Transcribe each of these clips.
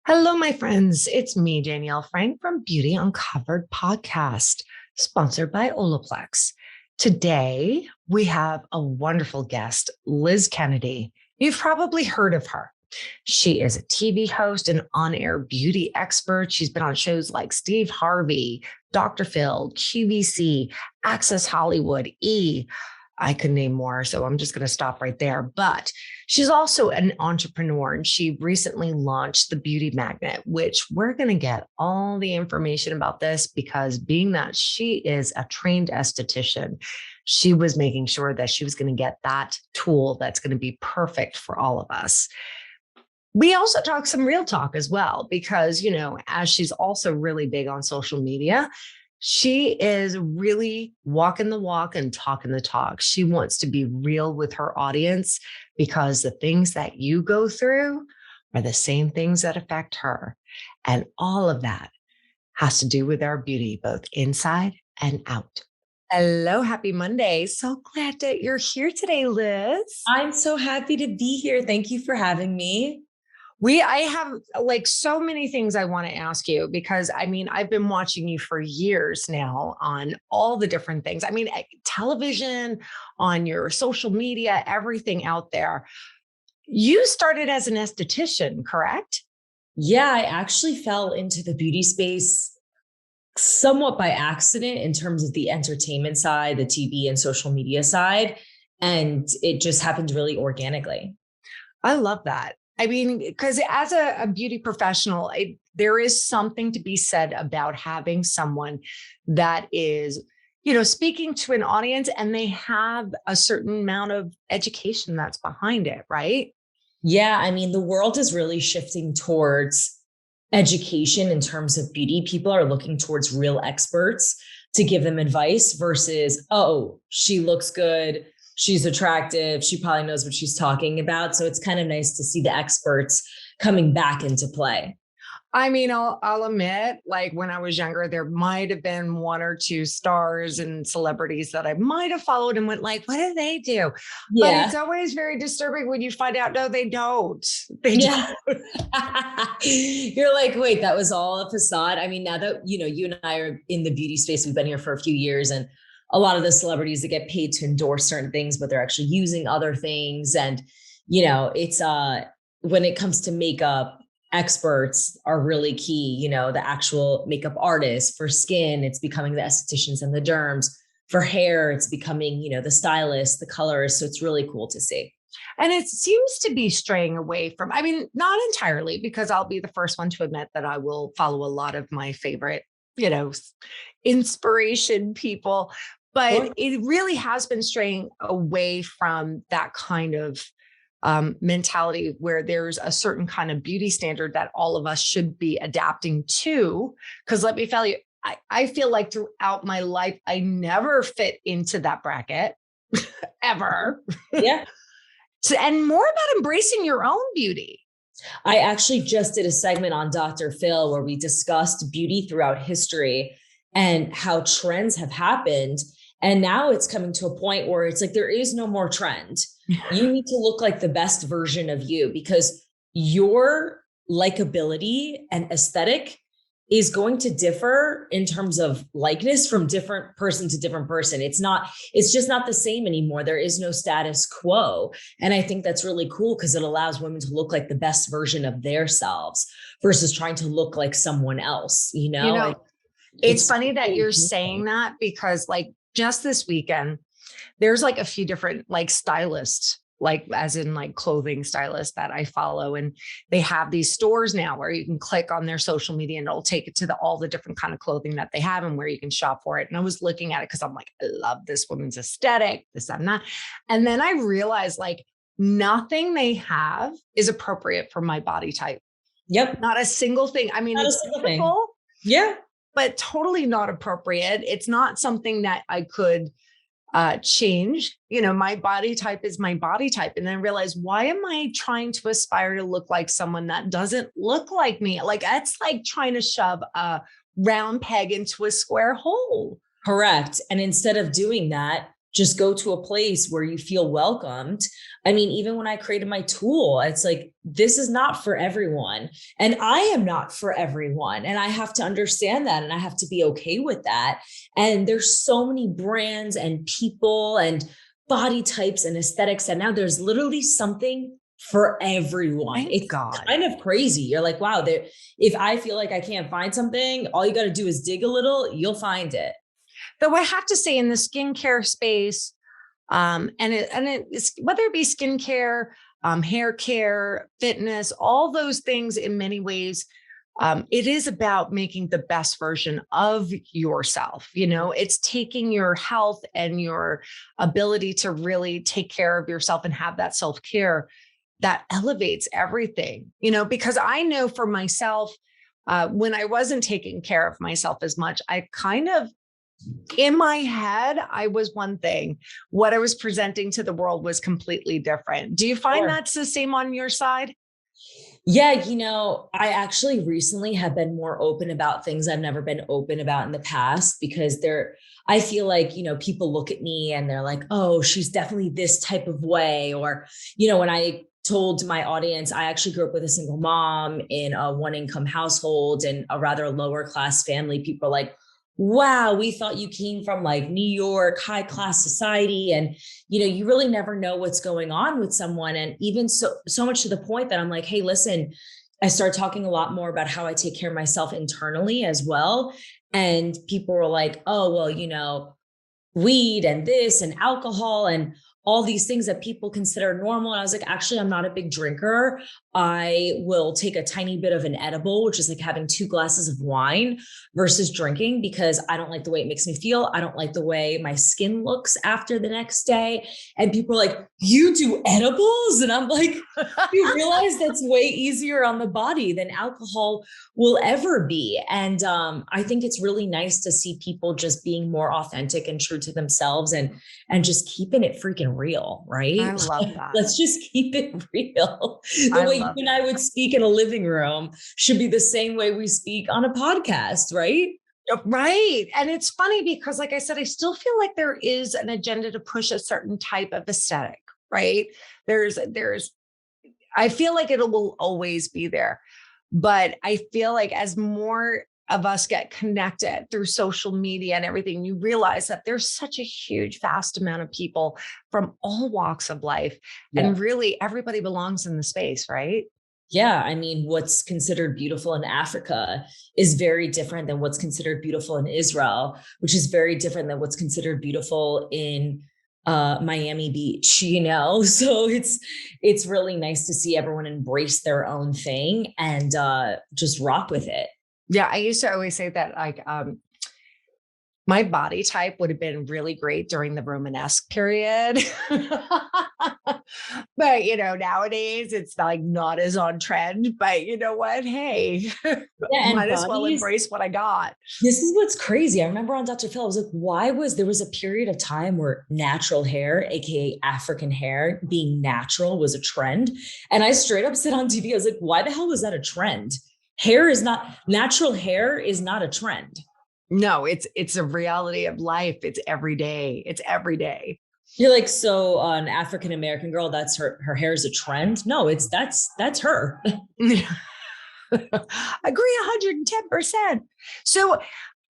Hello, my friends. It's me, Danielle Frank from Beauty Uncovered podcast, sponsored by Olaplex. Today, we have a wonderful guest, Liz Kennedy. You've probably heard of her. She is a TV host and on-air beauty expert. She's been on shows like Steve Harvey, Dr. Phil, QVC, Access Hollywood, I could name more, so I'm just going to stop right there. But she's also an entrepreneur, and she recently launched the Beauty Magnet, which we're going to get all the information about this because being that she is a trained esthetician, she was making sure that she was going to get that tool that's going to be perfect for all of us. We also talk some real talk as well, because, as she's also really big on social media, she is really walking the walk and talking the talk. She wants to be real with her audience because the things that you go through are the same things that affect her. And all of that has to do with our beauty, both inside and out. Hello, happy Monday. So glad that you're here today, Liz. I'm so happy to be here. Thank you for having me. I have like so many things I want to ask you because I've been watching you for years now on all the different things. Television, on your social media, everything out there. You started as an esthetician, correct? Yeah, I actually fell into the beauty space somewhat by accident in terms of the entertainment side, the TV and social media side. And it just happened really organically. I love that. Because as a beauty professional, there is something to be said about having someone that is, speaking to an audience and they have a certain amount of education that's behind it, right? Yeah, the world is really shifting towards education in terms of beauty. People are looking towards real experts to give them advice versus, oh, she looks good, she's attractive, she probably knows what she's talking about. So it's kind of nice to see the experts coming back into play. I'll admit, like when I was younger, there might have been one or two stars and celebrities that I might have followed and went like, what do they do? But it's always very disturbing when you find out, no, they don't. They don't. You're like, wait, that was all a facade. Now that, you and I are in the beauty space, we've been here for a few years, and a lot of the celebrities that get paid to endorse certain things, but they're actually using other things. And, it's, when it comes to makeup, experts are really key. The actual makeup artists. For skin, it's becoming the estheticians and the derms. For hair, it's becoming, the stylists, the colorists. So it's really cool to see. And it seems to be straying away from, not entirely, because I'll be the first one to admit that I will follow a lot of my favorite, inspiration people, but it really has been straying away from that kind of mentality where there's a certain kind of beauty standard that all of us should be adapting to. Because let me tell you, I feel like throughout my life, I never fit into that bracket ever. Yeah. And more about embracing your own beauty. I actually just did a segment on Dr. Phil where we discussed beauty throughout history and how trends have happened. And now it's coming to a point where it's like, there is no more trend. You need to look like the best version of you because your likability and aesthetic is going to differ in terms of likeness from different person to different person. It's just not the same anymore. There is no status quo. And I think that's really cool because it allows women to look like the best version of themselves versus trying to look like someone else, It's funny that you're saying that because like just this weekend, there's like a few different like stylists, like as in like clothing stylists that I follow. And they have these stores now where you can click on their social media and it'll take it to all the different kind of clothing that they have and where you can shop for it. And I was looking at it because I'm like, I love this woman's aesthetic, this and that. And then I realized like nothing they have is appropriate for my body type. Yep. Not a single thing. It's beautiful. Yeah. But totally not appropriate. It's not something that I could change. My body type is my body type. And then I realized, why am I trying to aspire to look like someone that doesn't look like me? Like that's like trying to shove a round peg into a square hole. Correct. And instead of doing that, just go to a place where you feel welcomed. I mean, even when I created my tool, it's like, this is not for everyone. And I am not for everyone. And I have to understand that. And I have to be okay with that. And there's so many brands and people and body types and aesthetics. And now there's literally something for everyone. Thank It's God. kind of crazy. You're like, wow, if I feel like I can't find something, all you got to do is dig a little, you'll find it. Though I have to say in the skincare space, it's whether it be skincare, hair care, fitness, all those things in many ways, it is about making the best version of yourself. You know, it's taking your health and your ability to really take care of yourself and have that self-care that elevates everything, you know, because I know for myself, when I wasn't taking care of myself as much, I kind of, in my head, I was one thing. What I was presenting to the world was completely different. Do you find Sure. that's the same on your side? Yeah, I actually recently have been more open about things I've never been open about in the past because I feel like, people look at me and they're like, oh, she's definitely this type of way. Or, when I told my audience, I actually grew up with a single mom in a one income household and a rather lower class family. People are like, wow, we thought you came from like New York, high class society. And, you really never know what's going on with someone. And even so much to the point that I'm like, hey, listen, I start talking a lot more about how I take care of myself internally as well. And people were like, oh, well, weed and this and alcohol and all these things that people consider normal. And I was like, actually, I'm not a big drinker. I will take a tiny bit of an edible, which is like having 2 glasses of wine versus drinking because I don't like the way it makes me feel. I don't like the way my skin looks after the next day. And people are like, you do edibles? And I'm like, you realize that's way easier on the body than alcohol will ever be. And I think it's really nice to see people just being more authentic and true to themselves and just keeping it freaking real, right? I love that. Let's just keep it real. The I way love you and I would speak in a living room should be the same way we speak on a podcast, right? Right. And it's funny because, like I said, I still feel like there is an agenda to push a certain type of aesthetic, right? I feel like it will always be there. But I feel like as more of us get connected through social media and everything, you realize that there's such a huge, vast amount of people from all walks of life. Yeah. And really everybody belongs in the space, right? Yeah. I mean, what's considered beautiful in Africa is very different than what's considered beautiful in Israel, which is very different than what's considered beautiful in Miami Beach, So it's really nice to see everyone embrace their own thing and just rock with it. Yeah. I used to always say that like, my body type would have been really great during the Romanesque period. But, nowadays it's like not as on trend, but you know what? Hey, Yeah, might as well embrace what I got. This is what's crazy. I remember on Dr. Phil, I was like, there was a period of time where natural hair, AKA African hair, being natural was a trend. And I straight up said on TV, I was like, why the hell was that a trend? Natural hair is not a trend. No, it's a reality of life. It's every day. It's every day. You're like, so an African American girl, that's her hair is a trend. No, that's her. Agree 110%. So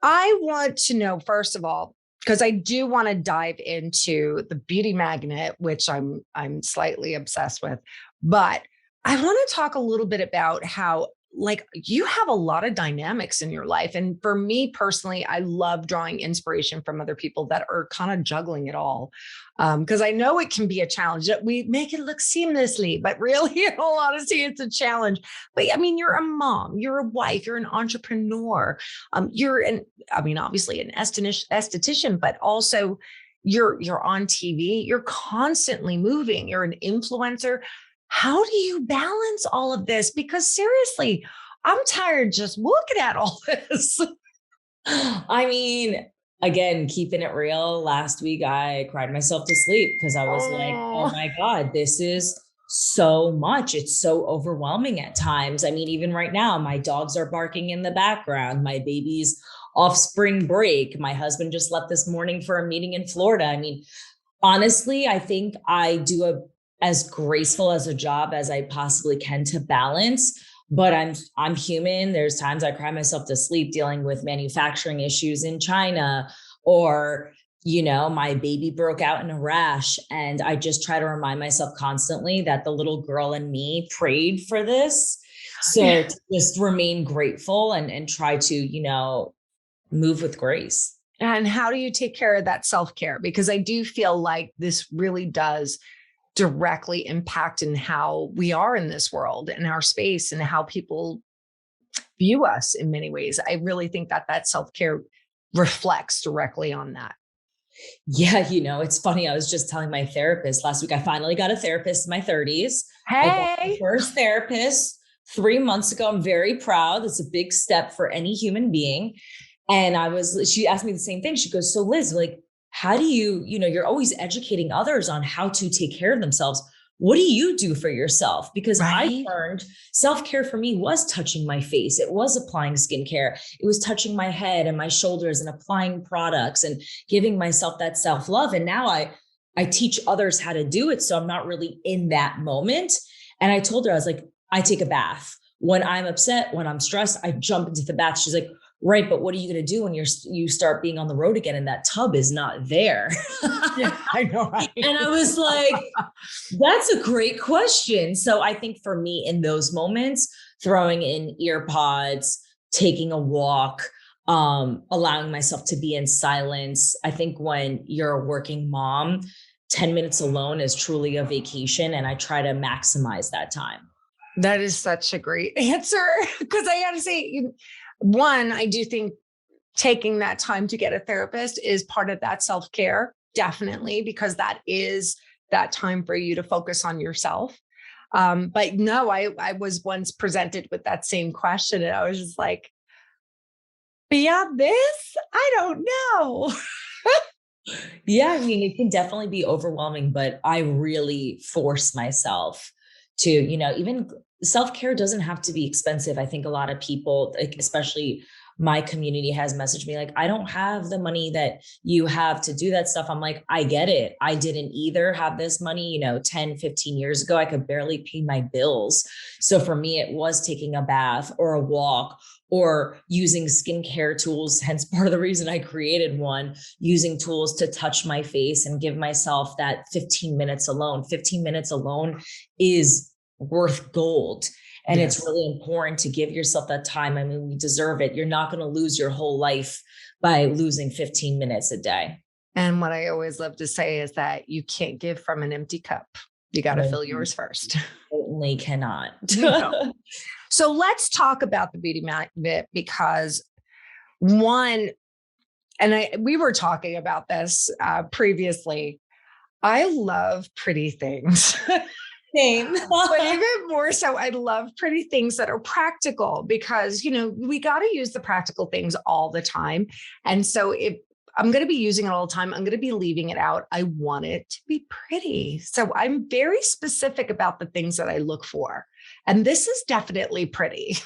I want to know, first of all, because I do want to dive into the beauty magnet, which I'm slightly obsessed with, but I want to talk a little bit about how like you have a lot of dynamics in your life. And for me personally, I love drawing inspiration from other people that are kind of juggling it all. Because I know it can be a challenge that we make it look seamlessly, but really, in all honesty, it's a challenge. But I mean, you're a mom, you're a wife, you're an entrepreneur. Obviously an esthetician, but also you're on TV, you're constantly moving, you're an influencer. How do you balance all of this? Because seriously, I'm tired just looking at all this. I mean, again, keeping it real, last week I cried myself to sleep because I was like, oh my God, this is so much. It's so overwhelming at times. I mean, even right now, my dogs are barking in the background. My baby's off spring break. My husband just left this morning for a meeting in Florida. I mean, Honestly, I think I do as graceful as a job as I possibly can to balance, but I'm human. There's times I cry myself to sleep dealing with manufacturing issues in China, or my baby broke out in a rash, and I just try to remind myself constantly that the little girl in me prayed for this. So to just remain grateful and try to, move with grace. And how do you take care of that self-care? Because I do feel like this really does directly impact in how we are in this world, in our space, and how people view us in many ways. I really think that self-care reflects directly on that. Yeah, it's funny. I was just telling my therapist last week, I finally got a therapist in my 30s. I got my first therapist 3 months ago. I'm very proud. It's a big step for any human being. And she asked me the same thing. She goes, so Liz, like, how do you're always educating others on how to take care of themselves. What do you do for yourself? Because I learned self-care for me was touching my face. It was applying skincare. It was touching my head and my shoulders and applying products and giving myself that self-love. And now I teach others how to do it. So I'm not really in that moment. And I told her, I was like, I take a bath. When I'm upset, when I'm stressed, I jump into the bath. She's like, right, but what are you going to do when you start being on the road again and that tub is not there? Yeah, I know. Right? And I was like, that's a great question. So I think for me in those moments, throwing in ear pods, taking a walk, allowing myself to be in silence. I think when you're a working mom, 10 minutes alone is truly a vacation. And I try to maximize that time. That is such a great answer. Because I got to say, one, I do think taking that time to get a therapist is part of that self-care, definitely, because that is that time for you to focus on yourself. But no, I was once presented with that same question, and I was just like, beyond this, I don't know. Yeah, I mean, it can definitely be overwhelming, but I really force myself to, even self-care doesn't have to be expensive. I think a lot of people, like, especially my community, has messaged me like, I don't have the money that you have to do that stuff. I'm like, I get it. I didn't either have this money, 10, 15 years ago. I could barely pay my bills. So for me, it was taking a bath or a walk or using skincare tools. Hence part of the reason I created one, using tools to touch my face and give myself that 15 minutes alone. 15 minutes alone is worth gold. And It's really important to give yourself that time. I mean, we deserve it. You're not going to lose your whole life by losing 15 minutes a day. And what I always love to say is that you can't give from an empty cup. You got to fill yours first. Certainly cannot. So let's talk about the beauty magnet, because one, and we were talking about this previously, I love pretty things. Same. But even more so, I love pretty things that are practical, because, we got to use the practical things all the time. And so if I'm going to be using it all the time, I'm going to be leaving it out. I want it to be pretty. So I'm very specific about the things that I look for. And this is definitely pretty.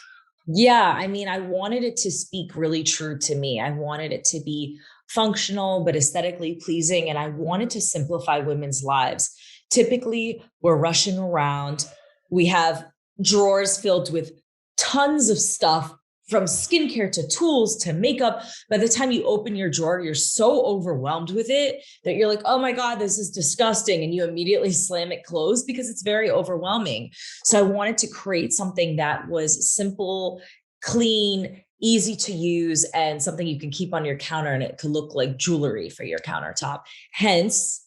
Yeah. I mean, I wanted it to speak really true to me. I wanted it to be functional, but aesthetically pleasing. And I wanted to simplify women's lives. Typically, we're rushing around. We have drawers filled with tons of stuff, from skincare to tools to makeup. By the time you open your drawer, you're so overwhelmed with it that you're like, oh my God, this is disgusting. And you immediately slam it closed because it's very overwhelming. So I wanted to create something that was simple, clean, easy to use, and something you can keep on your counter, and it could look like jewelry for your countertop. Hence,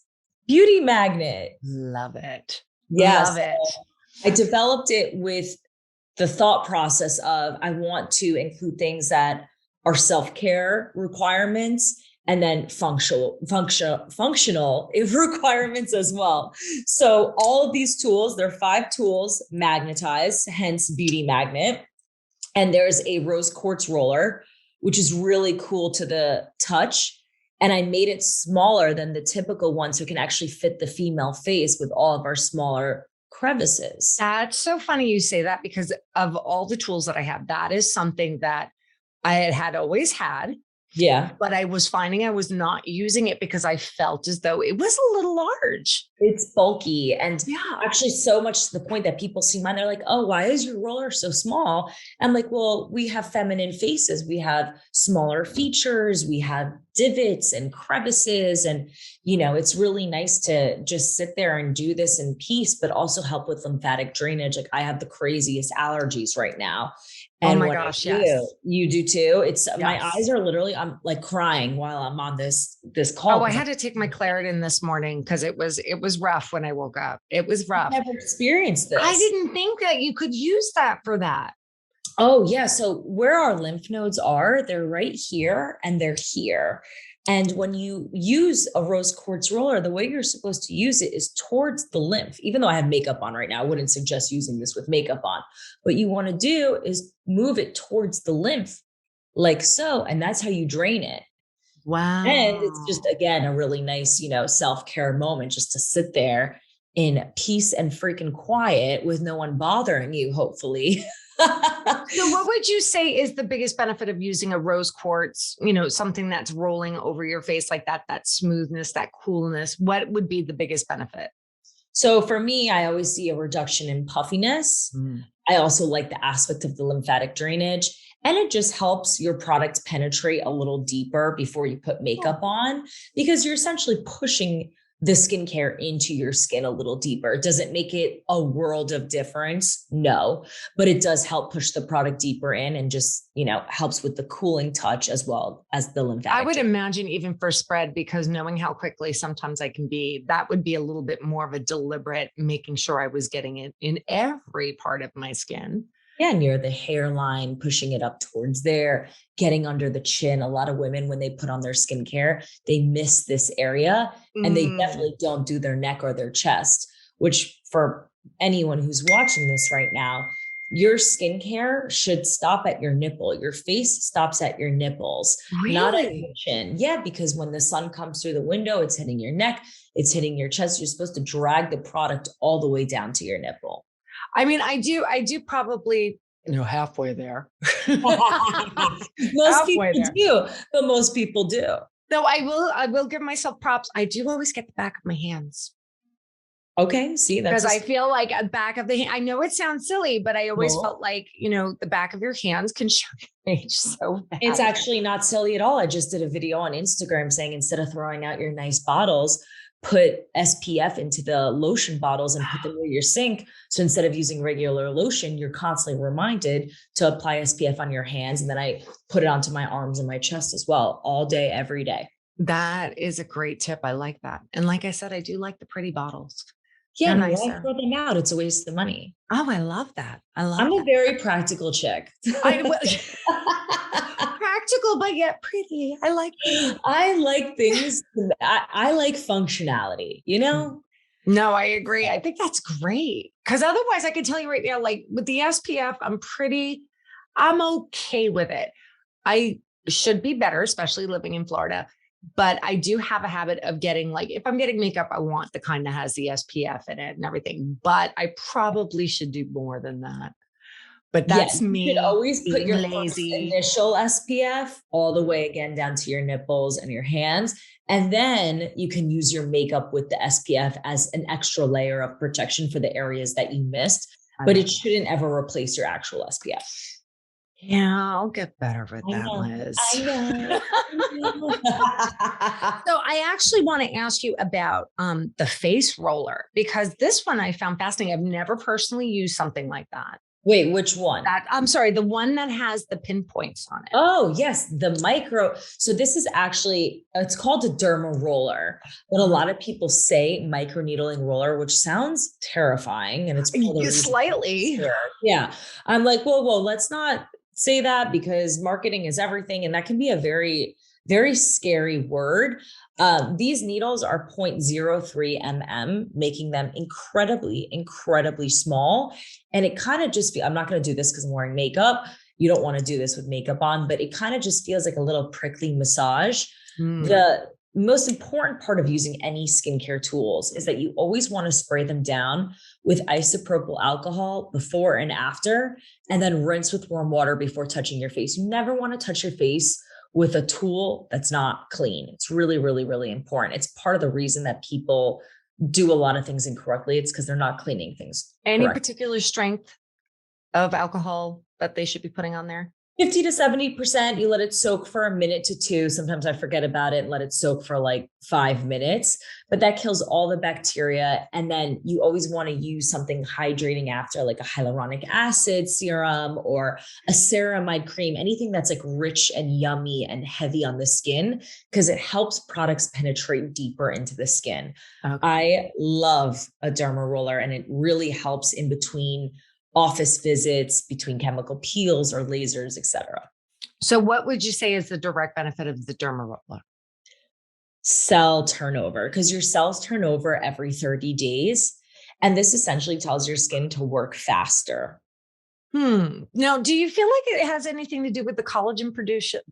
beauty magnet. Love it. Yes. Love it. I developed it with the thought process of, I want to include things that are self-care requirements, and then functional requirements as well. So all of these tools, there are 5 tools, magnetize, hence beauty magnet. And there's a rose quartz roller, which is really cool to the touch. And I made it smaller than the typical one, so it can actually fit the female face with all of our smaller crevices. That's so funny you say that, because of all the tools that I have, that is something that I had always had. Yeah. But I was finding I was not using it because I felt as though it was a little large. It's bulky, and Yeah. actually so much to the point that people see mine. They're like, oh, why is your roller so small? I'm like, well, we have feminine faces. We have smaller features. We have divots and crevices. And, it's really nice to just sit there and do this in peace, but also help with lymphatic drainage. Like I have the craziest allergies right now. Oh And my when gosh, I do, yes. you do too. It's my Yes. eyes are literally, I'm like crying while I'm on this call. Oh, I had to take my Claritin this morning because it was rough when I woke up. It was rough. I've never experienced this. I didn't think that you could use that for that. Oh, yeah. So where our lymph nodes are, they're right here and they're here. And when you use a rose quartz roller, the way you're supposed to use it is towards the lymph. Even though I have makeup on right now, I wouldn't suggest using this with makeup on. What you want to do is move it towards the lymph like so. And that's how you drain it. Wow. And it's just, again, a really nice, self-care moment just to sit there in peace and freaking quiet with no one bothering you, hopefully. So what would you say is the biggest benefit of using a rose quartz, something that's rolling over your face like that smoothness, that coolness? What would be the biggest benefit? So for me, I always see a reduction in puffiness. I also like the aspect of the lymphatic drainage, and it just helps your product penetrate a little deeper before you put makeup on, because you're essentially pushing the skincare into your skin a little deeper. Does it make it a world of difference? No, but it does help push the product deeper in and just, helps with the cooling touch as well as the lymphatic. I would imagine even for spread, because knowing how quickly sometimes I can be, that would be a little bit more of a deliberate making sure I was getting it in every part of my skin. Yeah, near the hairline, pushing it up towards there, getting under the chin. A lot of women, when they put on their skincare, they miss this area and they definitely don't do their neck or their chest, which for anyone who's watching this right now, your skincare should stop at your nipple. Your face stops at your nipples, not at your chin. Yeah, because when the sun comes through the window, it's hitting your neck, it's hitting your chest. You're supposed to drag the product all the way down to your nipple. I mean, I do probably, halfway there. Most people do, but most people do. Though I will give myself props. I do always get the back of my hands. Okay. See, that's because I feel like a back of the hand. I know it sounds silly, but I always felt like, the back of your hands can show your age so bad. It's actually not silly at all. I just did a video on Instagram saying, instead of throwing out your nice bottles, put SPF into the lotion bottles and put them near your sink. So instead of using regular lotion, you're constantly reminded to apply SPF on your hands. And then I put it onto my arms and my chest as well, all day, every day. That is a great tip. I like that. And like I said, I do like the pretty bottles. Yeah, why throw them out? It's a waste of money. Oh, I love that. I'm a very practical chick. Practical, but yet pretty. I like things. I like functionality, No, I agree. I think that's great. Because otherwise I can tell you right now, like with the SPF, I'm okay with it. I should be better, especially living in Florida. But I do have a habit of getting, like, if I'm getting makeup, I want the kind that has the SPF in it and everything. But I probably should do more than that. But that's me. You should always put your initial SPF all the way again down to your nipples and your hands. And then you can use your makeup with the SPF as an extra layer of protection for the areas that you missed. But it shouldn't ever replace your actual SPF. Yeah, I'll get better with that, Liz. I know. So I actually want to ask you about the face roller, because this one I found fascinating. I've never personally used something like that. Wait, which one? I'm sorry, the one that has the pinpoints on it. Oh, yes, the micro. So this is actually, it's called a derma roller, but a lot of people say microneedling roller, which sounds terrifying. And it's slightly. Yeah. I'm like, whoa, let's not say that, because marketing is everything. And that can be a very, very scary word. These needles are 0.03 mm, making them incredibly, incredibly small. And it kind of just, I'm not going to do this because I'm wearing makeup. You don't want to do this with makeup on, but it kind of just feels like a little prickly massage. The most important part of using any skincare tools is that you always want to spray them down with isopropyl alcohol before and after, and then rinse with warm water before touching your face. You never want to touch your face with a tool that's not clean. It's really, really, really important. It's part of the reason that people do a lot of things incorrectly. It's because they're not cleaning things. Any particular strength of alcohol that they should be putting on there? 50 to 70%. You let it soak for a minute to 2. Sometimes I forget about it and let it soak for like 5 minutes, but that kills all the bacteria. And then you always want to use something hydrating after, like a hyaluronic acid serum or a ceramide cream, anything that's like rich and yummy and heavy on the skin, because it helps products penetrate deeper into the skin. Okay. I love a derma roller, and it really helps in between office visits, between chemical peels or lasers, etc. So what would you say is the direct benefit of the derma roller? Cell turnover, because your cells turn over every 30 days. And this essentially tells your skin to work faster. Now, do you feel like it has anything to do with the collagen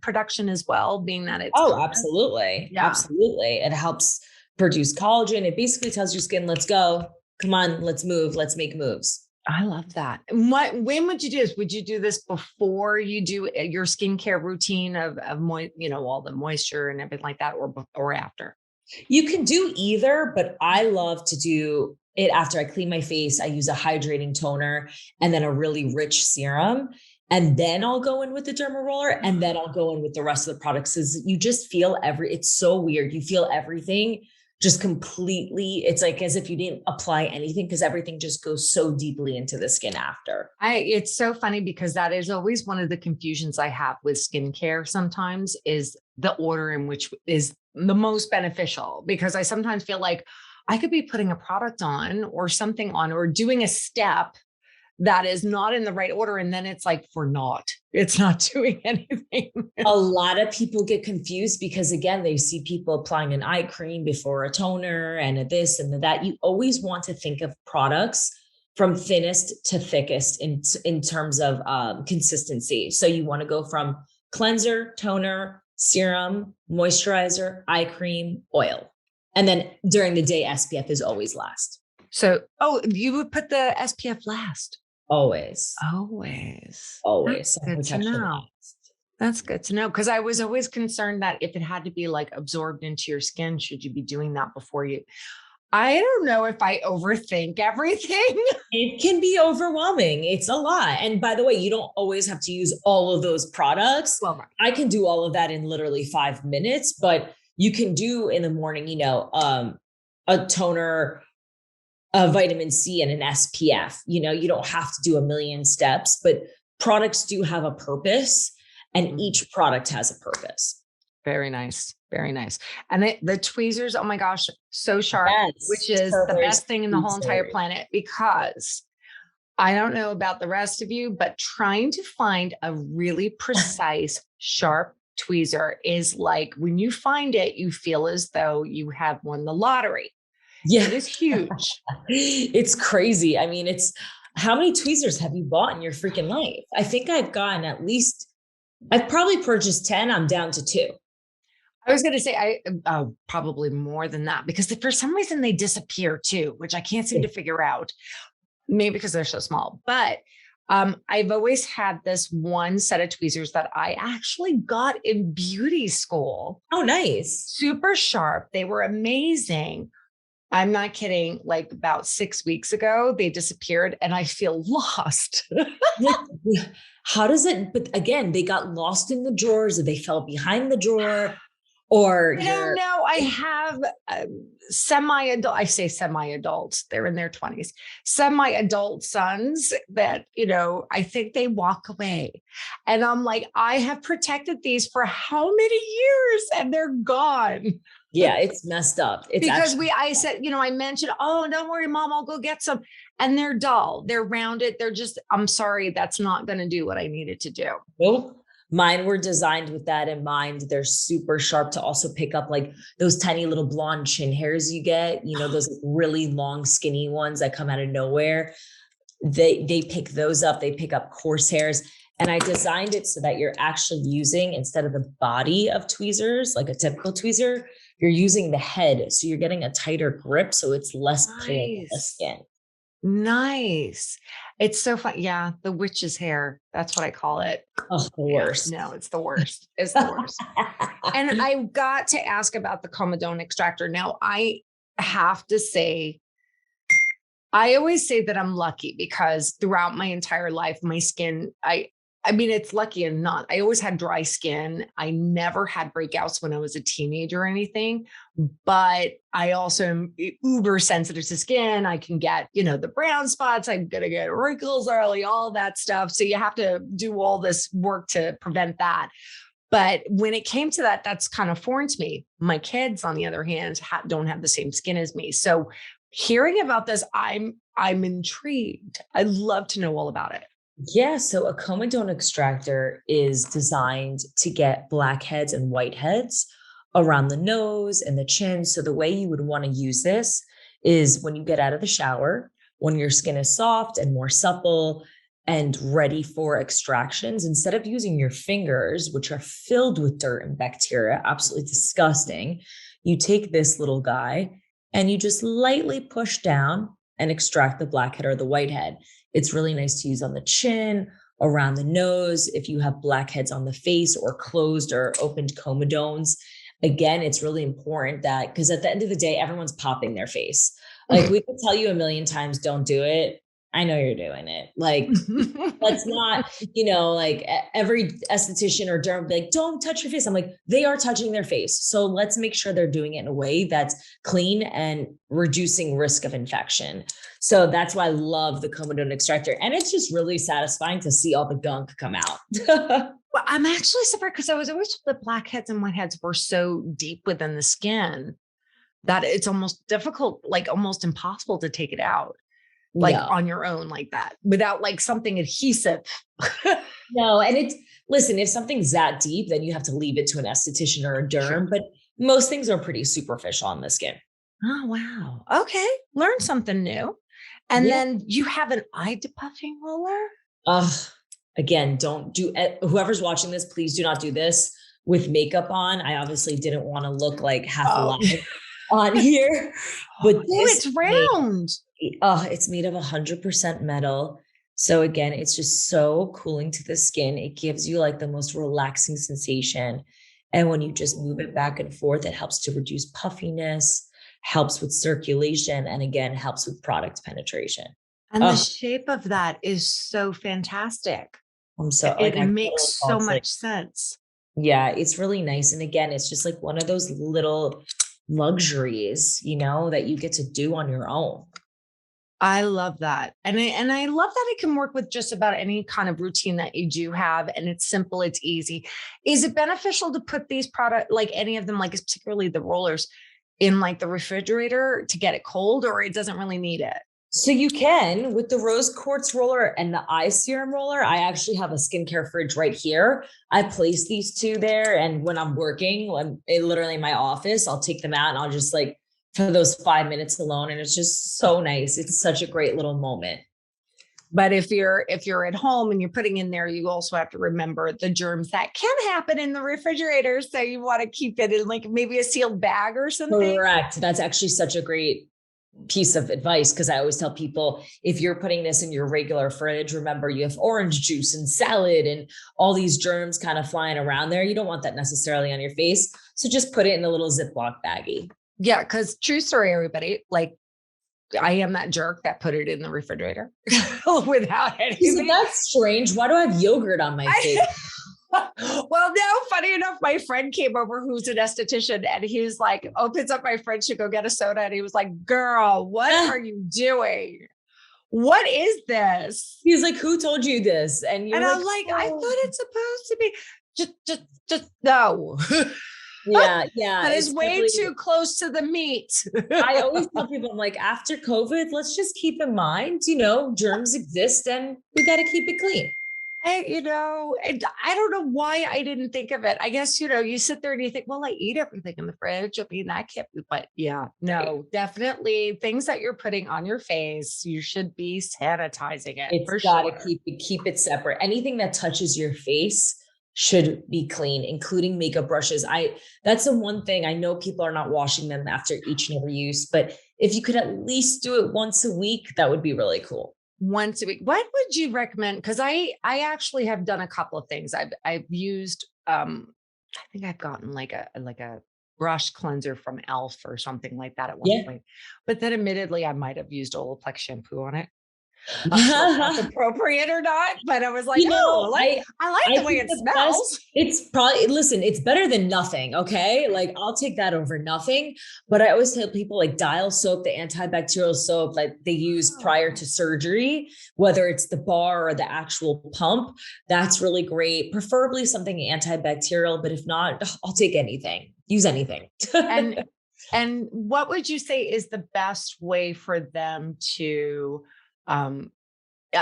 production as well, being that it's... Oh, absolutely. Yeah. Absolutely. It helps produce collagen. It basically tells your skin, let's go. Come on, let's move. Let's make moves. I love that. When would you do this? Would you do this before you do your skincare routine of all the moisture and everything like that, or after? You can do either, but I love to do it after I clean my face. I use a hydrating toner and then a really rich serum. And then I'll go in with the derma roller, and then I'll go in with the rest of the products. Because you just feel it's so weird. You feel everything just completely, it's like as if you didn't apply anything, because everything just goes so deeply into the skin after. It's so funny because that is always one of the confusions I have with skincare sometimes, is the order in which is the most beneficial, because I sometimes feel like I could be putting a product on or something on or doing a step that is not in the right order. And then it's like, it's not doing anything. A lot of people get confused because, again, they see people applying an eye cream before a toner and a this and a that. You always want to think of products from thinnest to thickest in terms of consistency. So you want to go from cleanser, toner, serum, moisturizer, eye cream, oil. And then during the day, SPF is always last. So, you would put the SPF last? Always. That's good to know. That's good to know, because I was always concerned that if it had to be like absorbed into your skin, should you be doing that before you? I don't know if I overthink everything. It can be overwhelming. It's a lot. And by the way, you don't always have to use all of those products. Well, I can do all of that in literally 5 minutes, but you can do in the morning, a toner, a vitamin C, and an SPF. You don't have to do a million steps, but products do have a purpose, and each product has a purpose. Very nice. Very nice. And the tweezers, oh my gosh, so sharp, which is the best thing in the whole entire planet, because I don't know about the rest of you, but trying to find a really precise, sharp tweezer is like, when you find it, you feel as though you have won the lottery. Yeah, it is huge. It's crazy. I mean, how many tweezers have you bought in your freaking life? I think I've probably purchased 10. I'm down to 2. I was going to say probably more than that, because for some reason they disappear too, which I can't seem to figure out. Maybe because they're so small, but I've always had this one set of tweezers that I actually got in beauty school. Oh, nice. Super sharp. They were amazing. I'm not kidding. Like about 6 weeks ago, they disappeared and I feel lost. How does it? But again, they got lost in the drawers, or they fell behind the drawer, or I don't know. I have semi-adult. I say semi-adults. They're in their 20s. Semi-adult sons that I think they walk away, and I'm like, I have protected these for how many years, and they're gone. Yeah, it's messed up. It's because I said, I mentioned, oh, don't worry, Mom, I'll go get some. And they're dull. They're rounded. They're just, I'm sorry, that's not going to do what I needed to do. Nope. Mine were designed with that in mind. They're super sharp to also pick up like those tiny little blonde chin hairs you get, those really long, skinny ones that come out of nowhere. They pick those up. They pick up coarse hairs. And I designed it so that you're actually using, instead of the body of tweezers, like a typical tweezer, you're using the head. So you're getting a tighter grip. So it's less pull on the skin. Nice. It's so fun. Yeah, the witch's hair. That's what I call it. Oh, the Yeah, worst. no, it's the worst. It's the worst. And I got to ask about the comedone extractor. Now, I have to say, I always say that I'm lucky because throughout my entire life, my skin, I mean, it's lucky and not. I always had dry skin. I never had breakouts when I was a teenager or anything, but I also am uber sensitive to skin. I can get, the brown spots. I'm going to get wrinkles early, all that stuff. So you have to do all this work to prevent that. But when it came to that, that's kind of foreign to me. My kids, on the other hand, don't have the same skin as me. So hearing about this, I'm intrigued. I'd love to know all about it. Yeah, so a comedone extractor is designed to get blackheads and whiteheads around the nose and the chin. So the way you would want to use this is when you get out of the shower, when your skin is soft and more supple and ready for extractions, instead of using your fingers, which are filled with dirt and bacteria, absolutely disgusting, you take this little guy and you just lightly push down and extract the blackhead or the whitehead. It's really nice to use on the chin, around the nose, if you have blackheads on the face or closed or opened comedones. Again, it's really important that, because at the end of the day, everyone's popping their face. Like we could tell you a million times, don't do it. I know you're doing it. Like, let's not, like every esthetician or derm be like, don't touch your face. I'm like, they are touching their face. So let's make sure they're doing it in a way that's clean and reducing risk of infection. So that's why I love the comedone extractor. And it's just really satisfying to see all the gunk come out. Well, I'm actually surprised because I was always told that blackheads and whiteheads were so deep within the skin that it's almost difficult, like almost impossible to take it out. Like on your own like that without like something adhesive. No. And listen, if something's that deep, then you have to leave it to an esthetician or a derm, sure. But most things are pretty superficial on the skin. Oh, wow. Okay. Learn something new. And then you have an eye depuffing roller. Again, don't do whoever's watching this, please do not do this with makeup on. I obviously didn't want to look like half alive on here, but it's round. It's made of 100% metal. So again, it's just so cooling to the skin. It gives you like the most relaxing sensation. And when you just move it back and forth, it helps to reduce puffiness, helps with circulation, and again, helps with product penetration. And the shape of that is so fantastic. It makes so much sense. Yeah, it's really nice. And again, it's just like one of those little luxuries, that you get to do on your own. I love that. And I love that it can work with just about any kind of routine that you do have. And it's simple, it's easy. Is it beneficial to put these products, like any of them, like particularly the rollers, in like the refrigerator to get it cold, or it doesn't really need it? So you can with the rose quartz roller and the eye serum roller. I actually have a skincare fridge right here. I place these two there. And when I'm working, literally in my office, I'll take them out and I'll just like, for those 5 minutes alone. And it's just so nice. It's such a great little moment. But if you're at home and you're putting in there, you also have to remember the germs that can happen in the refrigerator. So you want to keep it in like maybe a sealed bag or something. Correct. That's actually such a great piece of advice, because I always tell people, if you're putting this in your regular fridge, remember you have orange juice and salad and all these germs kind of flying around there. You don't want that necessarily on your face. So just put it in a little Ziploc baggie. Yeah, because true story, everybody, like I am that jerk that put it in the refrigerator without anything. That's strange. Why do I have yogurt on my face? Well, no, funny enough, my friend came over who's an esthetician and he's like, opens up my fridge to go get a soda. And he was like, girl, what are you doing? What is this? He's like, who told you this? And I'm like, I thought it's supposed to be just no. Yeah. That is way too close to the meat. I always tell people, I'm like, after COVID, let's just keep in mind, germs exist and we got to keep it clean. And I don't know why I didn't think of it. I guess, you sit there and you think, well, I eat everything in the fridge. I mean, that can't be, but yeah, no, definitely things that you're putting on your face, you should be sanitizing it. It's got to keep it separate. Anything that touches your face should be clean, including makeup brushes. That's the one thing I know people are not washing them after each and every use, but if you could at least do it once a week, that would be really cool. Once a week. What would you recommend? Because I actually have done a couple of things. I've used I think I've gotten like a brush cleanser from Elf or something like that at one Yeah. point. But then admittedly, I might have used Olaplex shampoo on it. Not sure if that's appropriate or not, but I was like, I like the way it smells. It's probably, listen, it's better than nothing. Okay. Like I'll take that over nothing. But I always tell people like Dial soap, the antibacterial soap that they use prior to surgery, whether it's the bar or the actual pump, that's really great. Preferably something antibacterial, but if not, I'll take anything, use anything. And what would you say is the best way for them to, I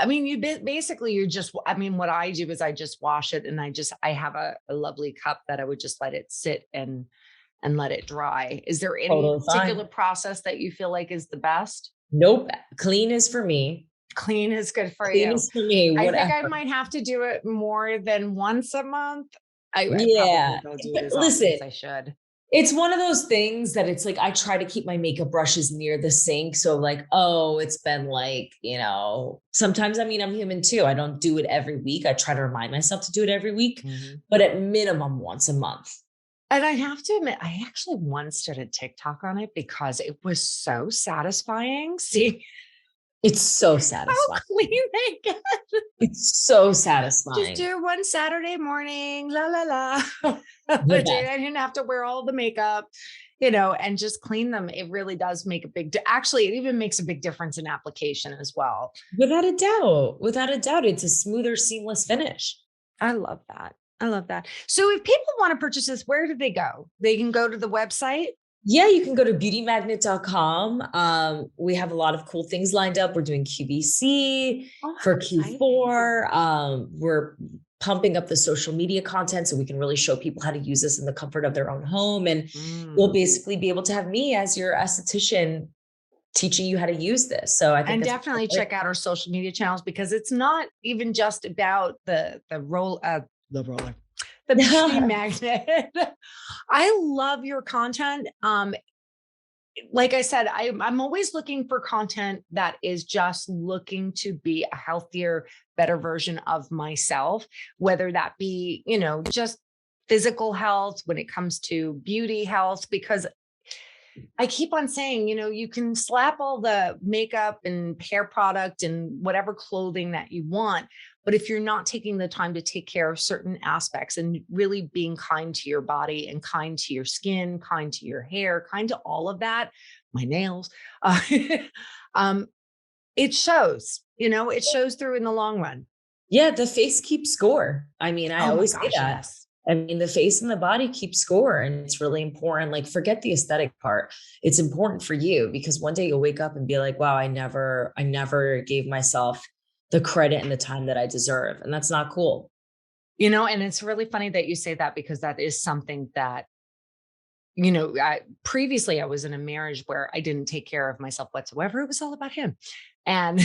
mean, what I do is I just wash it and I have a lovely cup that I would just let it sit and let it dry. Is there any particular process that you feel like is the best? Nope. Clean is for me. Clean is good for Clean you. is for me. I think I might have to do it more than once a month. I probably don't do it as often as I should. It's one of those things that it's like, I try to keep my makeup brushes near the sink. So like, it's been like, sometimes, I'm human too. I don't do it every week. I try to remind myself to do it every week, but at minimum once a month. And I have to admit, I actually once did a TikTok on it because it was so satisfying. See, it's so satisfying. How clean they get. It's so satisfying. Just do one Saturday morning, la la la. I didn't have to wear all the makeup, and just clean them. It really does make actually, it even makes a big difference in application as well. Without a doubt, it's a smoother, seamless finish. I love that. So if people want to purchase this, where do they go? They can go to the website. Yeah, you can go to beautymagnet.com. We have a lot of cool things lined up. We're doing QVC for Q4. We're pumping up the social media content so we can really show people how to use this in the comfort of their own home. And you'll basically be able to have me as your esthetician teaching you how to use this. So I think and definitely check out our social media channels, because it's not even just about the beauty magnet. I love your content. Like I said, I'm always looking for content that is just looking to be a healthier, better version of myself, whether that be, just physical health when it comes to beauty health, because I keep on saying, you can slap all the makeup and hair product and whatever clothing that you want, but if you're not taking the time to take care of certain aspects and really being kind to your body and kind to your skin, kind to your hair, kind to all of that, my nails, it shows, it shows through in the long run. Yeah. The face keeps score. I always say that. Yes. The face and the body keep score, and it's really important. Like, forget the aesthetic part. It's important for you, because one day you'll wake up and be like, wow, I never gave myself the credit and the time that I deserve. And that's not cool. And it's really funny that you say that, because that is something that, previously I was in a marriage where I didn't take care of myself whatsoever. It was all about him. And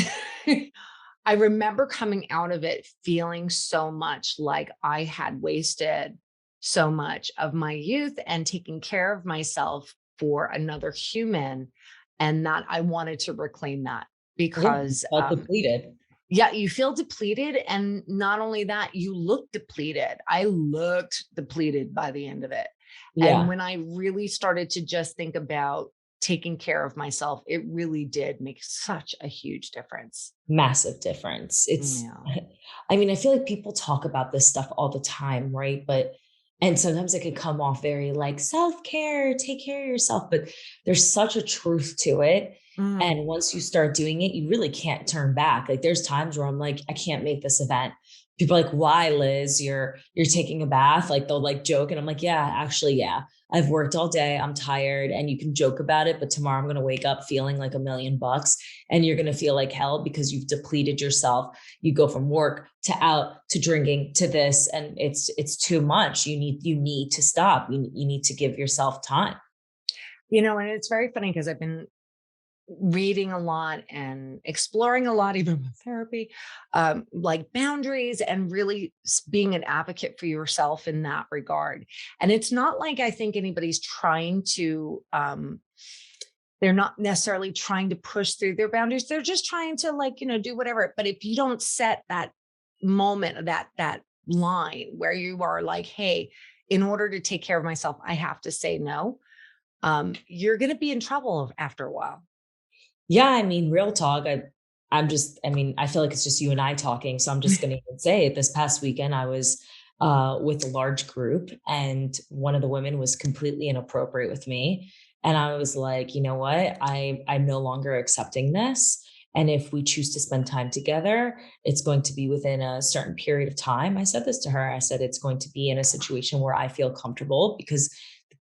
I remember coming out of it feeling so much like I had wasted so much of my youth and taking care of myself for another human, and that I wanted to reclaim that, because depleted. Yeah, you feel depleted. And not only that, you look depleted. I looked depleted by the end of it. Yeah. And when I really started to just think about taking care of myself, it really did make such a huge difference. Massive difference. I feel like people talk about this stuff all the time, right? And sometimes it can come off very like self-care, take care of yourself, but there's such a truth to it. And once you start doing it, you really can't turn back. Like, there's times where I'm like, I can't make this event. People are like, why, Liz? You're taking a bath? Like, they'll like joke. And I'm like, yeah, I've worked all day. I'm tired. And you can joke about it, but tomorrow I'm going to wake up feeling like $1 million, and you're going to feel like hell because you've depleted yourself. You go from work to out to drinking to this, and it's too much. You need to stop. You need to give yourself time. And it's very funny, because I've been reading a lot and exploring a lot, even with therapy, like boundaries, and really being an advocate for yourself in that regard. And it's not like I think anybody's trying to they're not necessarily trying to push through their boundaries. They're just trying to like, do whatever. But if you don't set that moment, that line where you are like, hey, in order to take care of myself, I have to say no. You're going to be in trouble after a while. Yeah. I mean, real talk. I feel like it's just you and I talking. So I'm just going to say it. This past weekend, I was with a large group, and one of the women was completely inappropriate with me. And I was like, you know what? I'm no longer accepting this. And if we choose to spend time together, it's going to be within a certain period of time. I said this to her. I said, it's going to be in a situation where I feel comfortable, because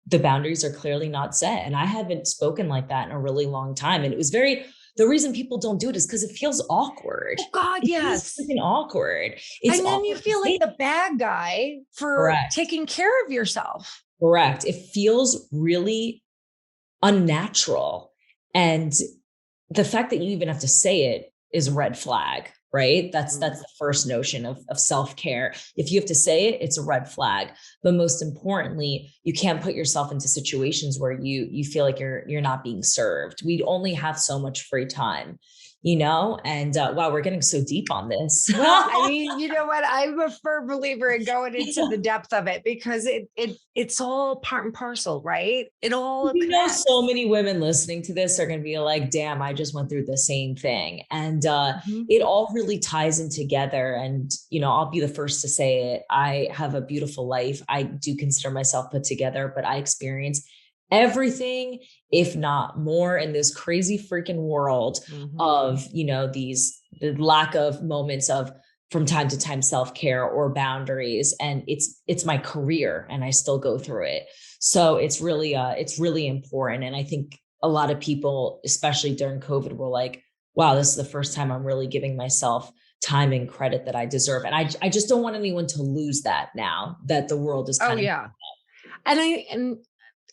the boundaries are clearly not set. And I haven't spoken like that in a really long time. And the reason people don't do it is because it feels awkward. Oh God, yes. It's freaking awkward. And then you feel like the bad guy for taking care of yourself. Correct. It feels really unnatural. And the fact that you even have to say it is a red flag, right? That's the first notion of self-care. If you have to say it, it's a red flag. But most importantly, you can't put yourself into situations where you feel like you're not being served. We only have so much free time, and wow, we're getting so deep on this. Well, I mean, you know what? I'm a firm believer in going into the depth of it, because it's all part and parcel, right? It all connects. So many women listening to this are going to be like, damn, I just went through the same thing. And it all really ties in together. And, I'll be the first to say it. I have a beautiful life. I do consider myself put together, but I experience everything, if not more, in this crazy freaking world of, the lack of moments of, from time to time, self-care or boundaries. And it's my career, and I still go through it. So it's really important. And I think a lot of people, especially during COVID, were like, wow, this is the first time I'm really giving myself time and credit that I deserve. And I just don't want anyone to lose that now that the world is kind of. Yeah.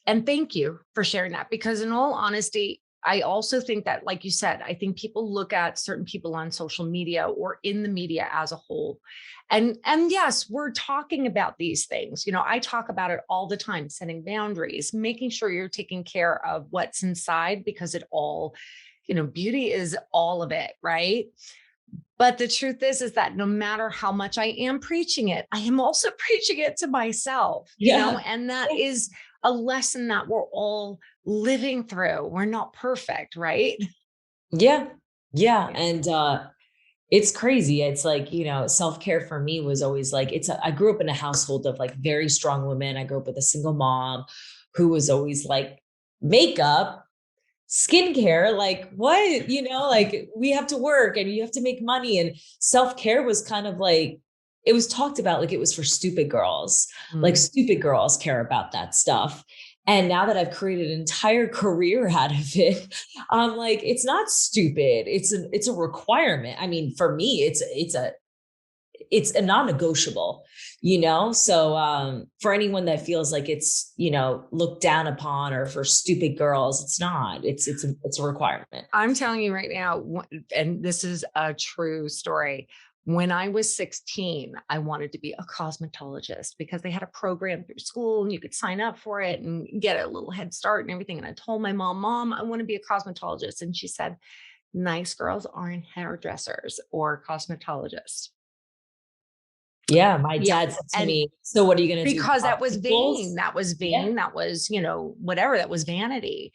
And thank you for sharing that, because in all honesty, I also think that, like you said, I think people look at certain people on social media or in the media as a whole. And yes, we're talking about these things. I talk about it all the time, setting boundaries, making sure you're taking care of what's inside, because it all, beauty is all of it, right? But the truth is that no matter how much I am preaching it, I am also preaching it to myself, and that is a lesson that we're all living through. We're not perfect, right? Yeah. Yeah. And it's crazy. It's like, self-care for me was always like, I grew up in a household of like very strong women. I grew up with a single mom who was always like, makeup, skincare, like what, like we have to work and you have to make money. And self-care was kind of like, it was talked about like it was for stupid girls, like stupid girls care about that stuff. And now that I've created an entire career out of it, I'm like, it's not stupid. It's a requirement. I mean, for me, it's a non-negotiable, So for anyone that feels like it's, looked down upon or for stupid girls, it's not. It's a requirement. I'm telling you right now, and this is a true story. When I was 16, I wanted to be a cosmetologist, because they had a program through school and you could sign up for it and get a little head start and everything. And I told my mom, I want to be a cosmetologist. And she said, nice girls aren't hairdressers or cosmetologists. Yeah. My dad said to me, so what are you going to do? Because that was vain. That was vain. That was, whatever, that was vanity.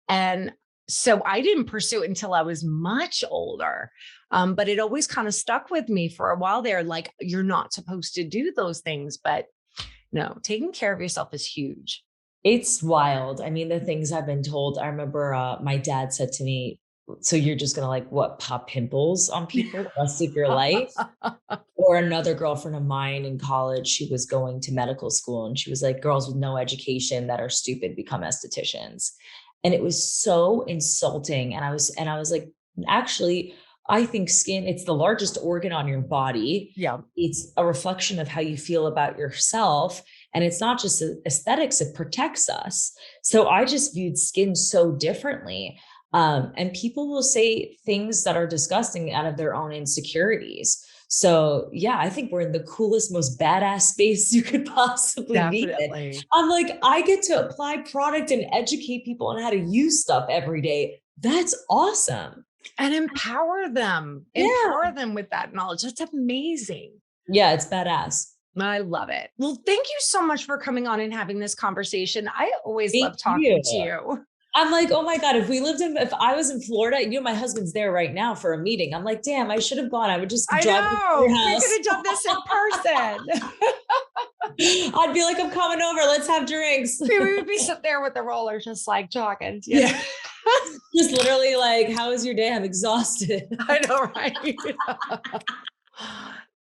And so I didn't pursue it until I was much older. But it always kind of stuck with me for a while there. Like, you're not supposed to do those things, but no, taking care of yourself is huge. It's wild. I mean, the things I've been told, I remember my dad said to me, so you're just going to like pop pimples on people the rest of your life? Or another girlfriend of mine in college, she was going to medical school and she was like, girls with no education that are stupid become estheticians. And it was so insulting. And I was like, actually, I think skin, it's the largest organ on your body. Yeah. It's a reflection of how you feel about yourself. And it's not just aesthetics, it protects us. So I just viewed skin so differently. And people will say things that are disgusting out of their own insecurities. So yeah, I think we're in the coolest, most badass space you could possibly be in. Definitely. I'm like, I get to apply product and educate people on how to use stuff every day. That's awesome. And empower them. Yeah. Empower them with that knowledge. That's amazing. Yeah, it's badass. I love it. Well, thank you so much for coming on and having this conversation. I always love Thank talking to you. I'm like, oh my God, if I was in Florida, my husband's there right now for a meeting. I'm like, damn, I should have gone. I would just drive to your We house. could have done this in person. I'd be like, I'm coming over. Let's have drinks. We would be sitting there with the roller, just like talking. Yeah. Just literally like, how was your day? I'm exhausted. I know, right?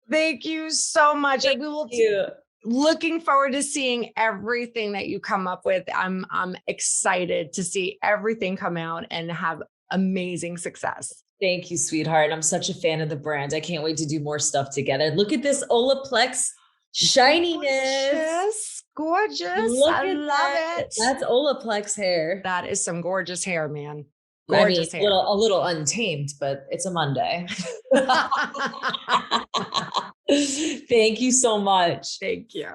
Thank you so much. Thank we will you. Looking forward to seeing everything that you come up with. I'm excited to see everything come out and have amazing success. Thank you, sweetheart. I'm such a fan of the brand. I can't wait to do more stuff together. Look at this Olaplex shininess. Gorgeous. I love it. That's Olaplex hair. That is some gorgeous hair, man. Gorgeous hair. A little untamed, but it's a Monday. Thank you so much. Thank you.